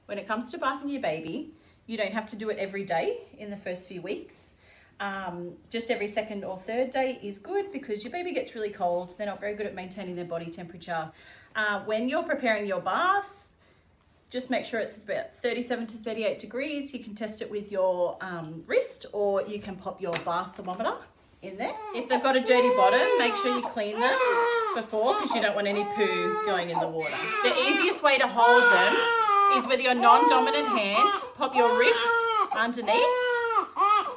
When it comes to bathing your baby, you don't have to do it every day in the first few weeks. Just every second or third day is good because your baby gets really cold. They're not very good at maintaining their body temperature. When you're preparing your bath, just make sure it's about 37 to 38 degrees. You can test it with your wrist, or you can pop your bath thermometer in there. If they've got a dirty bottom, make sure you clean them before, because you don't want any poo going in the water. The easiest way to hold them is with your non-dominant hand. Pop your wrist underneath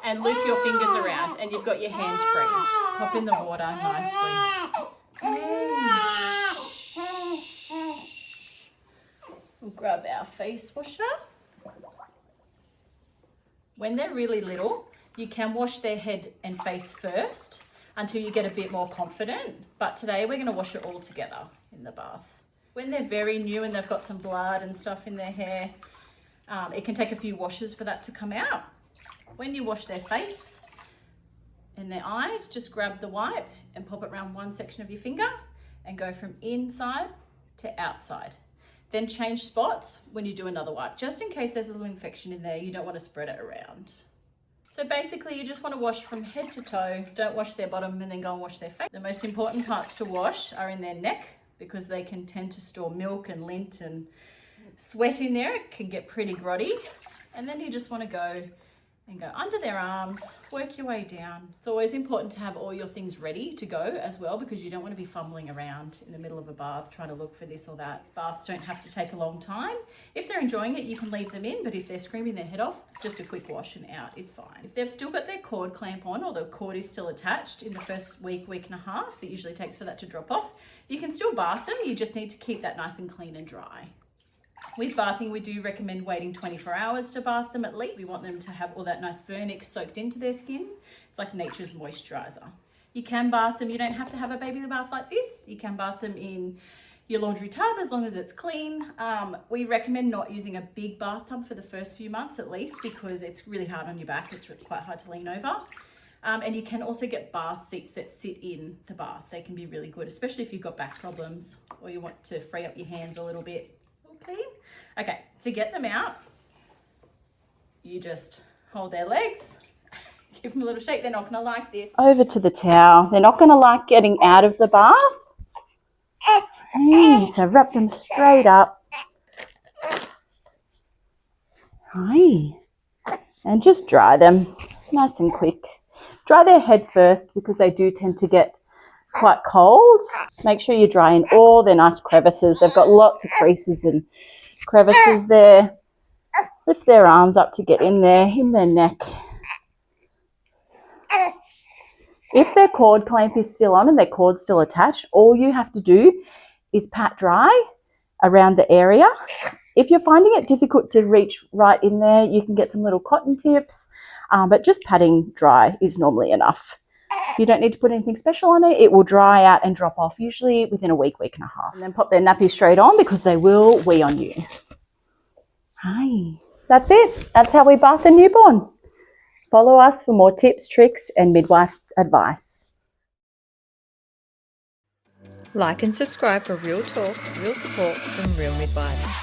and loop your fingers around, and you've got your hand free. Pop in the water nicely. We'll grab our face washer. When they're really little, you can wash their head and face first until you get a bit more confident. But today we're going to wash it all together in the bath. When they're very new and they've got some blood and stuff in their hair, it can take a few washes for that to come out. When you wash their face and their eyes, just grab the wipe and pop it around one section of your finger and go from inside to outside. Then change spots when you do another wipe, just in case there's a little infection in there. You don't want to spread it around. So basically you just want to wash from head to toe. Don't wash their bottom and then go and wash their face. The most important parts to wash are in their neck, because they can tend to store milk and lint and sweat in there. It can get pretty grotty. And then you just want to go and go under their arms, work your way down. It's always important to have all your things ready to go as well, because you don't want to be fumbling around in the middle of a bath trying to look for this or that. Baths don't have to take a long time. If they're enjoying it, you can leave them in, but if they're screaming their head off, just a quick wash and out is fine. If they've still got their cord clamp on, or the cord is still attached in the first week, week and a half, it usually takes for that to drop off, you can still bath them. You just need to keep that nice and clean and dry. With bathing, we do recommend waiting 24 hours to bath them at least. We want them to have all that nice vernix soaked into their skin. It's like nature's moisturizer. You can bath them. You don't have to have a baby bath like this. You can bath them in your laundry tub as long as it's clean. We recommend not using a big bathtub for the first few months at least, because it's really hard on your back. It's quite hard to lean over. And you can also get bath seats that sit in the bath. They can be really good, especially if you've got back problems or you want to free up your hands a little bit. Okay, to get them out, you just hold their legs, give them a little shake. They're not going to like this. Over to the towel. They're not going to like getting out of the bath. So wrap them straight up. Hi. And just dry them nice and quick. Dry their head first, because they do tend to get quite cold. Make sure you dry in all their nice crevices. They've got lots of creases and crevices there. Lift their arms up to get in there, in their neck. If their cord clamp is still on and their cord's still attached, all you have to do is pat dry around the area. If you're finding it difficult to reach right in there, you can get some little cotton tips, but just patting dry is normally enough. You don't need to put anything special on it. It will dry out and drop off usually within a week, week and a half. And then pop their nappy straight on, because they will wee on you. Hi. That's it. That's how we bath a newborn. Follow us for more tips, tricks and midwife advice. Like and subscribe for real talk, real support from real midwives.